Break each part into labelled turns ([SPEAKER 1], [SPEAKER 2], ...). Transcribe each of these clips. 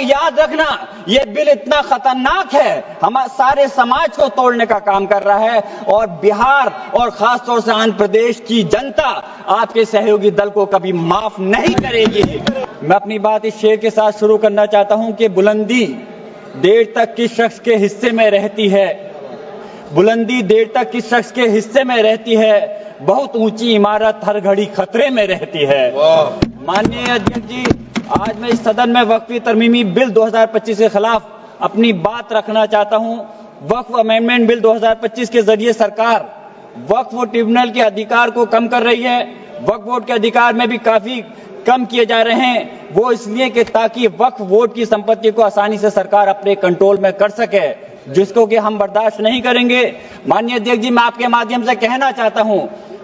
[SPEAKER 1] याद रखना, ये बिल इतना खतरनाक है, हम सारे समाज को तोड़ने का काम कर रहा है और बिहार और खासतौर से आंध्र प्रदेश की जनता आपके सहयोगी दल को कभी माफ नहीं करेगी। मैं अपनी बात इस शेर के साथ शुरू करना चाहता हूं कि बुलंदी देर तक किस शख्स के हिस्से में रहती है, बुलंदी देर तक किस शख्स के हिस्से में रहती है, बहुत ऊंची इमारत हर घड़ी खतरे में रहती है। माननीय अध्यक्ष जी, आज मैं इस सदन में वक्फ तरमीमी बिल 2025 के खिलाफ अपनी बात रखना चाहता हूं। वक्फ अमेंडमेंट बिल 2025 के जरिए सरकार वक्फ ट्रिब्यूनल के अधिकार को कम कर रही है। वक्फ बोर्ड के अधिकार में भी काफी कम किए जा रहे हैं, वो इसलिए कि ताकि वक्फ बोर्ड की संपत्ति को आसानी से सरकार अपने कंट्रोल में कर सके, जिसको कि हम बर्दाश्त नहीं करेंगे। माननीय अध्यक्ष जी, मैं आपके माध्यम से कहना चाहता हूं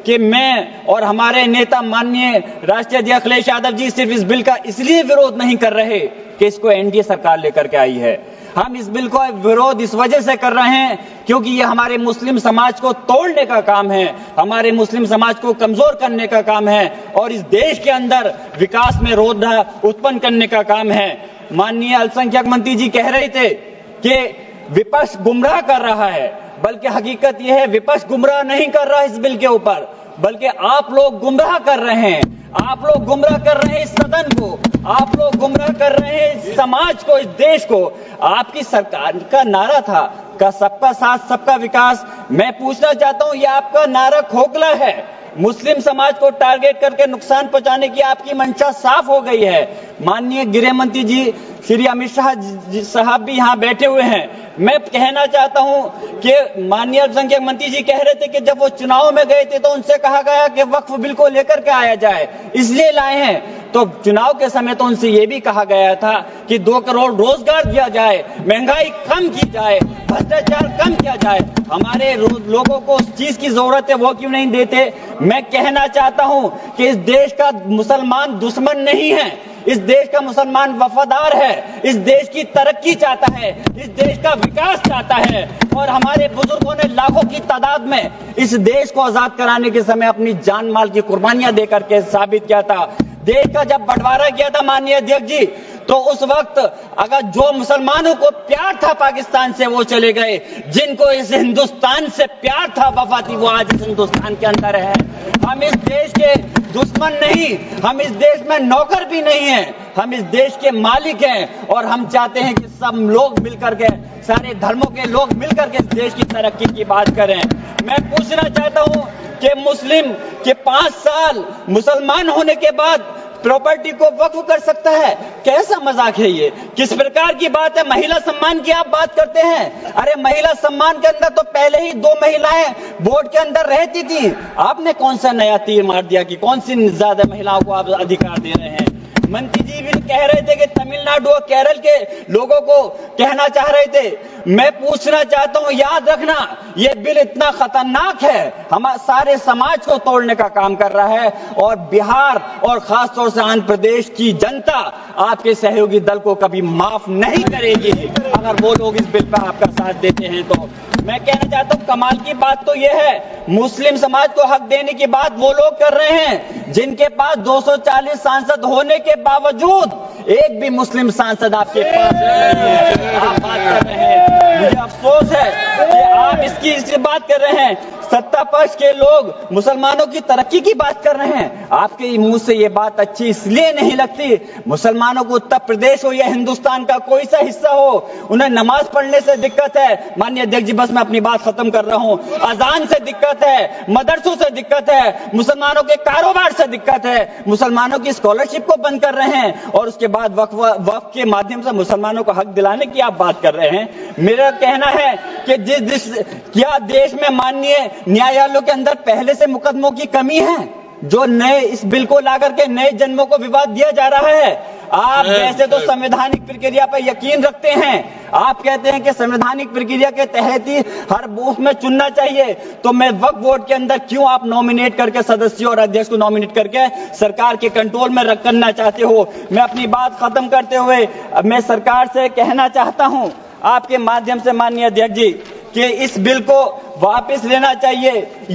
[SPEAKER 1] कि मैं और हमारे नेता माननीय राष्ट्रीय अध्यक्ष अखिलेश यादव जी सिर्फ इस बिल का इसलिए विरोध नहीं कर रहे कि इसको एनडीए सरकार लेकर के आई है। हम इस बिल को विरोध इस वजह से कर रहे हैं क्योंकि ये हमारे मुस्लिम समाज को तोड़ने का काम है, हमारे मुस्लिम समाज को कमजोर करने का काम है और इस देश के अंदर विकास में रोधा उत्पन्न करने का काम है। माननीय अल्पसंख्यक मंत्री जी कह रहे थे कि विपक्ष गुमराह कर रहा है, बल्कि हकीकत यह है विपक्ष गुमराह नहीं कर रहा है इस बिल के ऊपर, बल्कि आप लोग गुमराह कर रहे हैं। आप लोग गुमराह कर रहे हैं इस सदन को, आप लोग गुमराह कर रहे हैं इस समाज को, इस देश को। आपकी सरकार का नारा था का सबका साथ सबका विकास। मैं पूछना चाहता हूं, यह आपका नारा खोखला है। मुस्लिम समाज को टारगेट करके नुकसान पहुंचाने की आपकी मंशा साफ हो गई है। माननीय गृह मंत्री जी श्री अमित शाह साहब भी यहाँ बैठे हुए हैं। मैं कहना चाहता हूं कि माननीय अल्पसंख्यक मंत्री जी कह रहे थे कि जब वो चुनाव में गए थे तो उनसे कहा गया कि वक्फ बिल को लेकर के आया जाए, इसलिए लाए हैं। तो चुनाव के समय तो उनसे ये भी कहा गया था कि 2 करोड़ रोजगार दिया जाए, महंगाई कम की जाए, भ्रष्टाचार कम किया जाए। हमारे लोगों को उस चीज की जरूरत है, वो क्यों नहीं देते? मैं कहना चाहता हूं कि इस देश का मुसलमान दुश्मन नहीं है, इस देश का मुसलमान वफादार है, इस देश की तरक्की चाहता है, इस देश का विकास चाहता है और हमारे बुजुर्गों ने लाखों की तादाद में इस देश को आजाद कराने के समय अपनी जान माल की कुर्बानियां देकर के साबित किया था। देश का जब बंटवारा किया था माननीय अध्यक्ष जी, तो उस वक्त अगर जो मुसलमानों को प्यार था पाकिस्तान से वो चले गए, जिनको इस हिंदुस्तान से प्यार था, वफा थी, वो आज इस हिंदुस्तान के अंदर है। हम इस देश के दुश्मन नहीं, हम इस देश में नौकर भी नहीं हैं, हम इस देश के मालिक हैं और हम चाहते हैं कि सब लोग मिलकर के, सारे धर्मों के लोग मिलकर के इस देश की तरक्की की बात करें। मैं पूछना चाहता हूं कि मुस्लिम के 5 साल मुसलमान होने के बाद प्रॉपर्टी को वक्फ कर सकता है? कैसा मजाक है ये? किस प्रकार की बात है? महिला सम्मान की आप बात करते हैं। अरे महिला सम्मान के अंदर तो पहले ही 2 महिलाएं बोर्ड के अंदर रहती थी। आपने कौन सा नया तीर मार दिया कि कौन सी ज्यादा महिलाओं को आप अधिकार दे रहे हैं? मंत्री जी भी कह रहे थे कि तमिलनाडु और केरल के लोगों को कहना चाह रहे थे। मैं पूछना चाहता हूं, याद रखना, ये बिल इतना खतरनाक है, हम सारे समाज को तोड़ने का काम कर रहा है और बिहार और खासतौर से आंध्र प्रदेश की जनता आपके सहयोगी दल को कभी माफ नहीं करेगी अगर वो लोग इस बिल पर आपका साथ देते हैं। तो मैं कहना चाहता हूं, कमाल की बात तो यह है, मुस्लिम समाज को हक देने की बात वो लोग कर रहे हैं जिनके पास 240 सांसद होने के बावजूद एक भी मुस्लिम सांसद आपके पास नहीं है। आप बात कर रहे हैं, मुझे अफसोस है कि आप इसकी बात कर रहे हैं। सत्ता पक्ष के लोग मुसलमानों की तरक्की की बात कर रहे हैं। आपके मुंह से ये बात अच्छी इसलिए नहीं लगती, मुसलमानों को उत्तर प्रदेश हो या हिंदुस्तान का कोई सा हिस्सा हो, उन्हें नमाज पढ़ने से दिक्कत है। माननीय अध्यक्ष जी, बस मैं अपनी बात खत्म कर रहा हूं। अजान से दिक्कत है, मदरसों से दिक्कत है, मुसलमानों के कारोबार से दिक्कत है, मुसलमानों की स्कॉलरशिप को बंद कर रहे हैं और उसके बाद वक्फ के माध्यम से मुसलमानों को हक दिलाने की आप बात कर रहे हैं। मेरा कहना है कि क्या देश में माननीय न्यायालयों के अंदर पहले से मुकदमों की कमी है जो नए इस बिल को लाकर के नए जन्मों को विवाद दिया जा रहा है? आप वैसे तो संवैधानिक प्रक्रिया पर यकीन रखते हैं, आप कहते हैं कि संवैधानिक प्रक्रिया के तहत ही हर बूथ में चुनना चाहिए, तो मैं वक्फ बोर्ड के अंदर क्यों आप नॉमिनेट करके सदस्यों और अध्यक्ष को नॉमिनेट करके सरकार के कंट्रोल में करना चाहते हो? मैं अपनी बात खत्म करते हुए मैं सरकार से कहना चाहता हूं आपके माध्यम से माननीय अध्यक्ष जी कि इस बिल को वापस लेना चाहिए।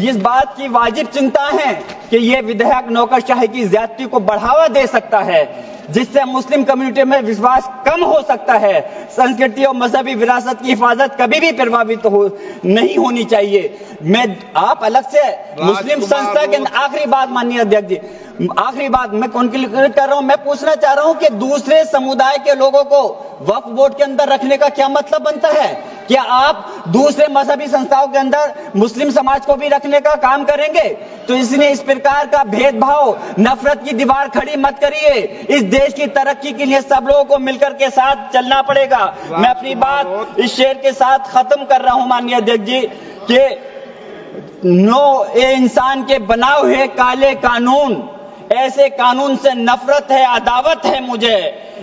[SPEAKER 1] इस बात की वाजिब चिंता है कि ये विधेयक नौकरशाही की ज्यादती को बढ़ावा दे सकता है, जिससे मुस्लिम कम्युनिटी में विश्वास कम हो सकता है। संस्कृति और मजहबी विरासत की हिफाजत कभी भी प्रभावित नहीं होनी चाहिए। मैं आप अलग से मुस्लिम संस्था के आखिरी बात माननीय अध्यक्ष जी, आखिरी बात मैं कंक्लूड कर रहा हूं। मैं पूछना चाह रहा हूं कि दूसरे समुदाय के लोगों को वक्फ बोर्ड के अंदर रखने का क्या मतलब बनता है? क्या आप दूसरे मजहबी संस्थाओं के अंदर मुस्लिम समाज को भी रखने का काम करेंगे? तो इसलिए इस प्रकार का भेदभाव, नफरत की दीवार खड़ी मत करिए। इस देश की तरक्की के लिए सब लोगों को मिलकर के साथ चलना पड़ेगा। मैं अपनी बात इस शेर के साथ खत्म कर रहा हूं माननीय अध्यक्ष जी कि ये इंसान के बनाए हुए काले कानून, ऐसे कानून से नफरत है, अदावत है मुझे,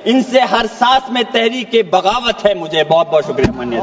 [SPEAKER 1] इनसे हर सांस में तहरीक बगावत है मुझे। बहुत बहुत शुक्रिया माननीय।